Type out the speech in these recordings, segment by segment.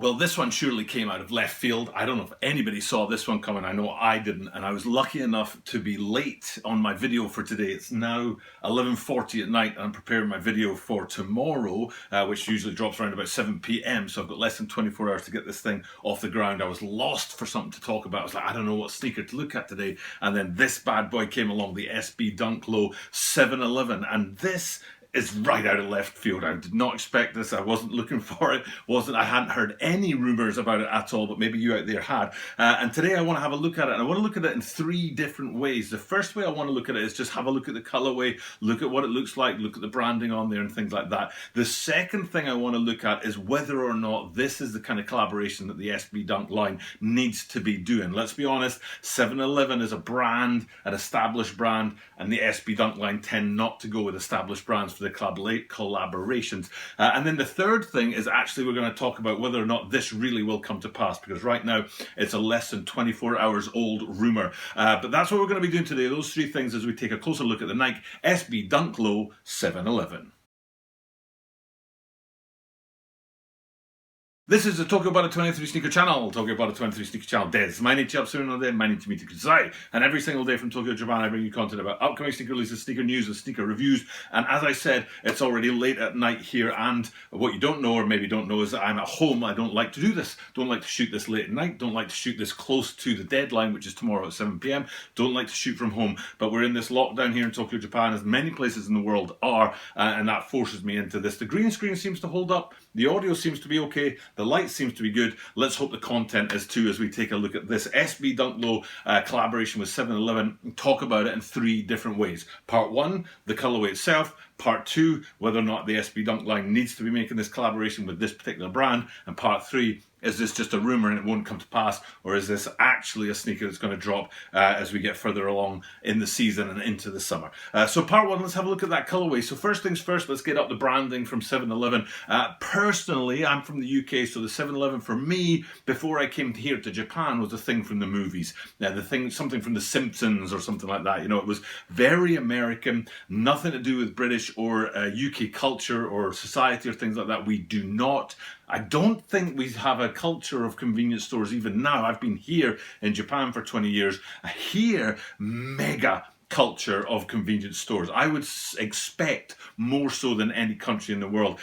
Well, this one surely came out of left field. I don't know if anybody saw this one coming. I know I didn't, and I was lucky enough to be late on my video for today. It's now 11:40 at night, and I'm preparing my video for tomorrow, which usually drops around about 7 p.m. So I've got less than 24 hours to get this thing off the ground. I was lost for something to talk about. I was like, I don't know what sneaker to look at today. And then this bad boy came along, the SB Dunk Low 711, and this is right out of left field. I did not expect this. I wasn't looking for it. I hadn't heard any rumors about it at all, but maybe you out there had. And today I want to have a look at it, and I want to look at it in three different ways. The first way I want to look at it is just have a look at the colorway, look at what it looks like, look at the branding on there and things like that. The second thing I want to look at is whether or not this is the kind of collaboration that the SB Dunk line needs to be doing. Let's be honest, 711 is a brand, an established brand, and the SB Dunk line tend not to go with established brands for the collaborations. And then the third thing is actually we're going to talk about whether or not this really will come to pass, because right now it's a less than 24 hours old rumor. But that's what we're going to be doing today, those three things, as we take a closer look at the Nike SB Dunk Low 711. This is the Tokyo About 23 Sneaker Channel, Tokyo About 23 Sneaker Channel des.毎日アップするので毎日見てください. And every single day from Tokyo, Japan, I bring you content about upcoming sneaker releases, sneaker news, and sneaker reviews. And as I said, it's already late at night here, and what you don't know, or maybe don't know, is that I'm at home. I don't like to do this. Don't like to shoot this late at night. Don't like to shoot this close to the deadline, which is tomorrow at 7 p.m. Don't like to shoot from home. But we're in this lockdown here in Tokyo, Japan, as many places in the world are, and that forces me into this. The green screen seems to hold up. The audio seems to be okay. The light seems to be good. Let's hope the content is too, as we take a look at this SB Dunk Low collaboration with 711 and talk about it in three different ways. Part one, the colorway itself. Part two, whether or not the SB Dunk line needs to be making this collaboration with this particular brand. And part three, is this just a rumor and it won't come to pass, or is this actually a sneaker that's going to drop as we get further along in the season and into the summer? So part one, let's have a look at that colorway. So first things first, let's get up the branding from 711. Personally, I'm from the UK, so the 711 for me, before I came here to Japan, was a thing from the movies. Something from The Simpsons or something like that. You know, it was very American, nothing to do with British or UK culture or society or things like that. We do not. I don't think we have a culture of convenience stores even now. I've been here in Japan for 20 years. Here, mega culture of convenience stores. I would expect more so than any country in the world.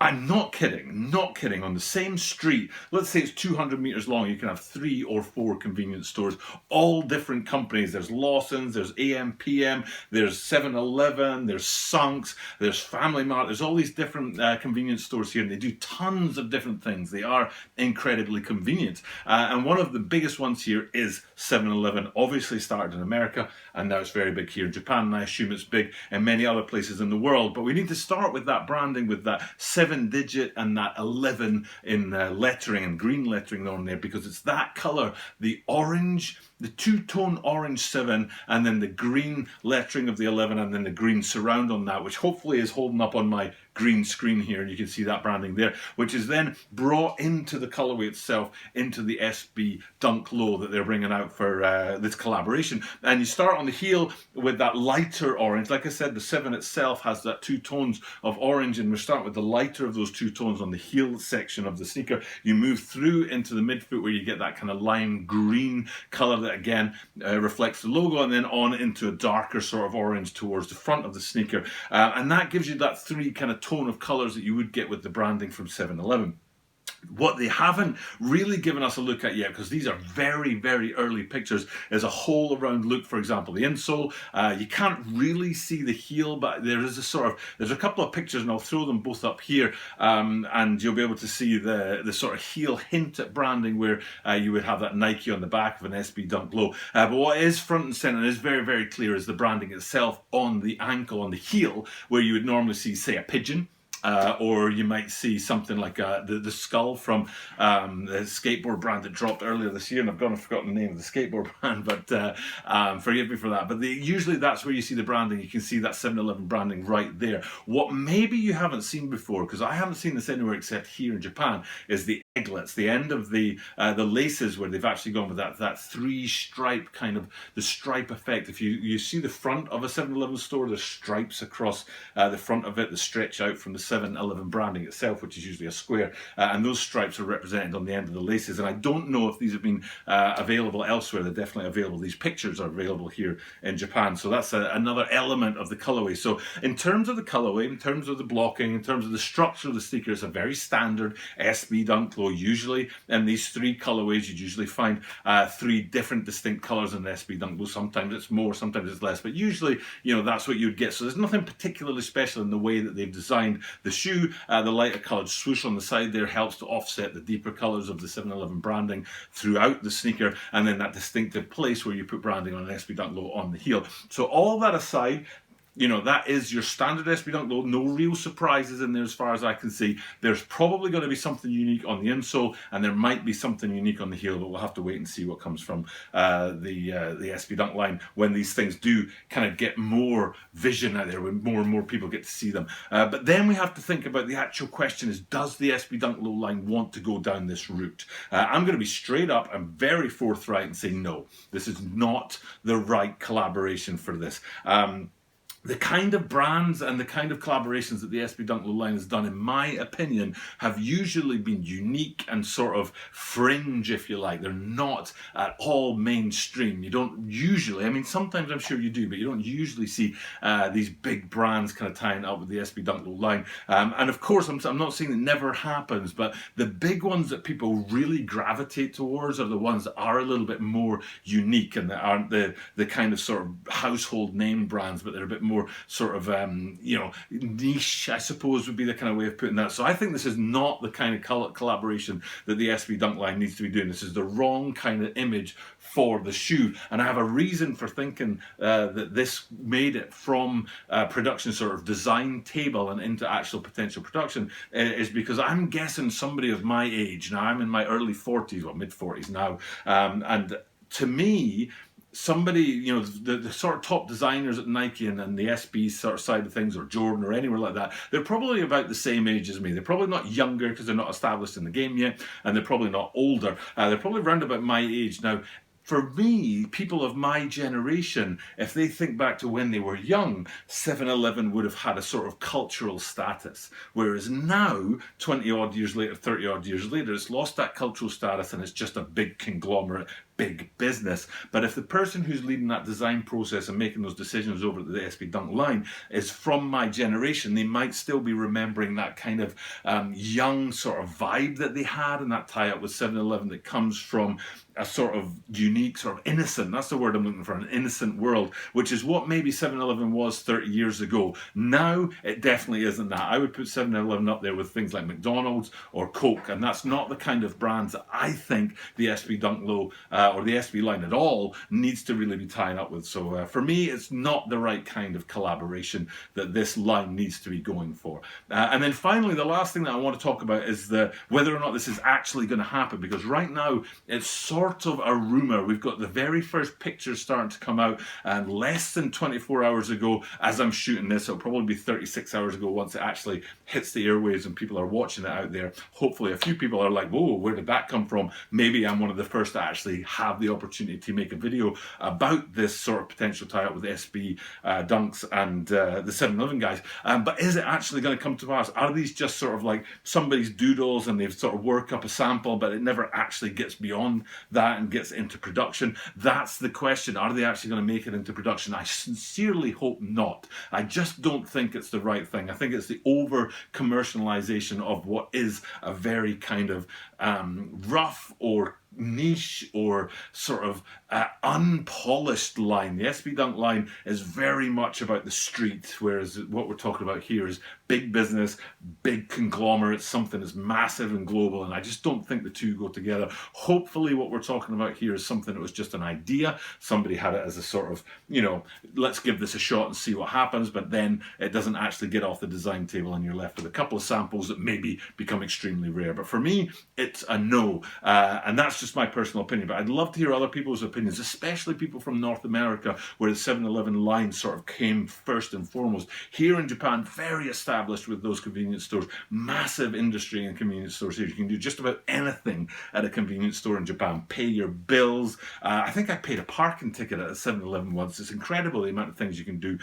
I'm not kidding, not kidding. On the same street, let's say it's 200 meters long, you can have 3 or 4 convenience stores, all different companies. There's Lawson's, there's AM/PM, there's 7-Eleven, there's Sunks, there's Family Mart. There's all these different convenience stores here, and they do tons of different things. They are incredibly convenient. And one of the biggest ones here is 7-Eleven. Obviously started in America, and now it's very big here in Japan, and I assume it's big in many other places in the world. But we need to start with that branding, with that 7-digit and that 11 in lettering and green lettering on there, because it's that color, the orange, the two-tone orange 7, and then the green lettering of the 11, and then the green surround on that, which hopefully is holding up on my green screen here, and you can see that branding there, which is then brought into the colorway itself, into the SB Dunk Low that they're bringing out for this collaboration. And you start on the heel with that lighter orange. Like I said, the 7 itself has that 2 tones of orange, and we're starting with the lighter of those 2 tones on the heel section of the sneaker. You move through into the midfoot where you get that kind of lime green color that again reflects the logo, and then on into a darker sort of orange towards the front of the sneaker. And that gives you that 3 kind of tone of colors that you would get with the branding from 7-Eleven. What they haven't really given us a look at yet, because these are very, very early pictures, is a whole around look. For example, the insole, you can't really see the heel, but there is there's a couple of pictures, and I'll throw them both up here, and you'll be able to see the sort of heel hint at branding where you would have that Nike on the back of an SB Dunk Low. But what is front and center and is very, very clear is the branding itself on the ankle, on the heel, where you would normally see, say, a pigeon. Or you might see something like the skull from the skateboard brand that dropped earlier this year, and I've forgotten the name of the skateboard brand, but forgive me for that. But usually that's where you see the branding. You can see that 7-Eleven branding right there. What maybe you haven't seen before, because I haven't seen this anywhere except here in Japan, is the eglets, the end of the laces, where they've actually gone with that 3-stripe kind of, the stripe effect. If you see the front of a 7-Eleven store, there's stripes across the front of it that stretch out from the 7-Eleven branding itself, which is usually a square, and those stripes are represented on the end of the laces. And I don't know if these have been available elsewhere. They're definitely available. These pictures are available here in Japan, so that's another element of the colorway. So in terms of the colorway, in terms of the blocking, in terms of the structure of the sneaker, it's a very standard SB Dunk Low. Usually in these three colorways, you'd usually find three different distinct colors in the SB Dunk Low. Sometimes it's more, sometimes it's less, but usually, you know, that's what you'd get. So there's nothing particularly special in the way that they've designed the shoe. The lighter colored swoosh on the side there helps to offset the deeper colors of the 7-Eleven branding throughout the sneaker, and then that distinctive place where you put branding on an SB Dunk Low on the heel. So all that aside, you know, that is your standard SB Dunk Low. No real surprises in there as far as I can see. There's probably going to be something unique on the insole, and there might be something unique on the heel, but we'll have to wait and see what comes from the SB Dunk line when these things do kind of get more vision out there, when more and more people get to see them. But then we have to think about the actual question is, does the SB Dunk Low line want to go down this route? I'm going to be straight up and very forthright and say no. This is not the right collaboration for this. The kind of brands and the kind of collaborations that the SB Dunk Low line has done, in my opinion, have usually been unique and sort of fringe, if you like. They're not at all mainstream. You don't usually, I mean, sometimes I'm sure you do, but you don't usually see these big brands kind of tying up with the SB Dunk Low line. And of course, I'm not saying it never happens, but the big ones that people really gravitate towards are the ones that are a little bit more unique and that aren't the kind of sort of household name brands, but they're a bit more sort of, you know, niche, I suppose would be the kind of way of putting that. So I think this is not the kind of collaboration that the SB Dunk line needs to be doing. This is the wrong kind of image for the shoe. And I have a reason for thinking that this made it from production sort of design table and into actual potential production is because I'm guessing somebody of my age, now I'm in my early 40s, or mid 40s now, and to me, somebody, you know, the sort of top designers at Nike and the SB sort of side of things, or Jordan or anywhere like that, they're probably about the same age as me. They're probably not younger because they're not established in the game yet, and they're probably not older. They're probably around about my age. Now, for me, people of my generation, if they think back to when they were young, 7-Eleven would have had a sort of cultural status. Whereas now, 20 odd years later, 30 odd years later, it's lost that cultural status and it's just a big conglomerate, big business. But if the person who's leading that design process and making those decisions over at the SB Dunk line is from my generation, they might still be remembering that kind of young sort of vibe that they had, and that tie-up with 7-Eleven that comes from a sort of unique, sort of innocent, that's the word I'm looking for, an innocent world, which is what maybe 7-Eleven was 30 years ago. Now, it definitely isn't that. I would put 7-Eleven up there with things like McDonald's or Coke, and that's not the kind of brands that I think the SB Dunk Low or the SB line at all needs to really be tying up with. So for me, it's not the right kind of collaboration that this line needs to be going for. And then finally, the last thing that I want to talk about is whether or not this is actually going to happen, because right now, it's sort of a rumor. We've got the very first pictures starting to come out, and less than 24 hours ago, as I'm shooting this, it'll probably be 36 hours ago once it actually hits the airwaves and people are watching it out there. Hopefully a few people are like, whoa, where did that come from? Maybe I'm one of the first to actually have the opportunity to make a video about this sort of potential tie-up with SB Dunks and the 7-Eleven guys. But is it actually going to come to pass? Are these just sort of like somebody's doodles and they've sort of worked up a sample, but it never actually gets beyond that and gets into production? That's the question. Are they actually going to make it into production? I sincerely hope not. I just don't think it's the right thing. I think it's the over commercialization of what is a very kind of rough or niche or sort of unpolished line. The SB Dunk line is very much about the street, whereas what we're talking about here is big business, big conglomerate, something that's massive and global, and I just don't think the two go together. Hopefully what we're talking about here is something that was just an idea. Somebody had it as a sort of, you know, let's give this a shot and see what happens, but then it doesn't actually get off the design table and you're left with a couple of samples that maybe become extremely rare. But for me, it's a no, and that's just my personal opinion. But I'd love to hear other people's opinions, especially people from North America, where the 7-Eleven line sort of came first and foremost. Here in Japan, very established with those convenience stores, massive industry in convenience stores here. You can do just about anything at a convenience store in Japan. Pay your bills. I think I paid a parking ticket at a 7-Eleven once. It's incredible the amount of things you can do.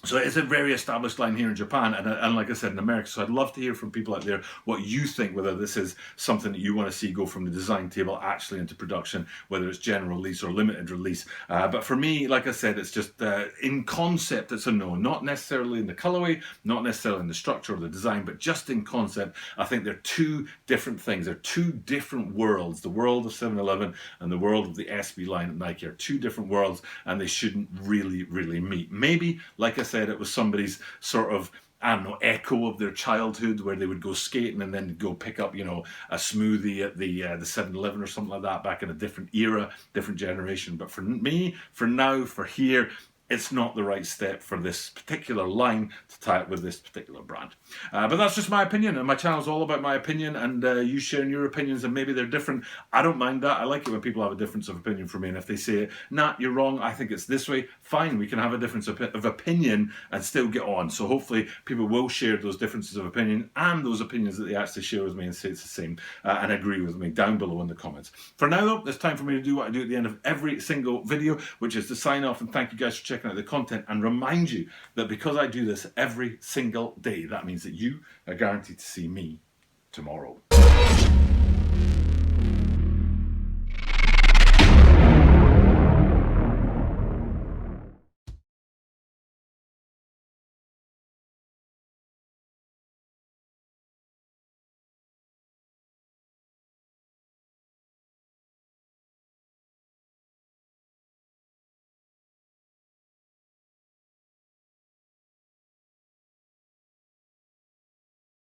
So it's a very established line here in Japan, and like I said, in America. So I'd love to hear from people out there what you think, whether this is something that you want to see go from the design table actually into production, whether it's general release or limited release. But for me, like I said, it's just in concept, it's a no. Not necessarily in the colorway, not necessarily in the structure or the design, but just in concept. I think they're two different things. They're two different worlds. The world of 7-Eleven and the world of the SB line at Nike are two different worlds, and they shouldn't really meet. Maybe, like I said, it was somebody's sort of, I don't know, echo of their childhood, where they would go skating and then go pick up, you know, a smoothie at the 7-Eleven or something like that back in a different era, different generation. But for me, for now, for here, it's not the right step for this particular line to tie it with this particular brand. But that's just my opinion, and my channel's all about my opinion, and you sharing your opinions, and maybe they're different. I don't mind that. I like it when people have a difference of opinion from me, and if they say, nah, you're wrong, I think it's this way, fine, we can have a difference of opinion and still get on. So hopefully people will share those differences of opinion and those opinions that they actually share with me and say it's the same and agree with me down below in the comments. For now though, it's time for me to do what I do at the end of every single video, which is to sign off and thank you guys for checking out the content, and remind you that because I do this every single day, that means that you are guaranteed to see me tomorrow.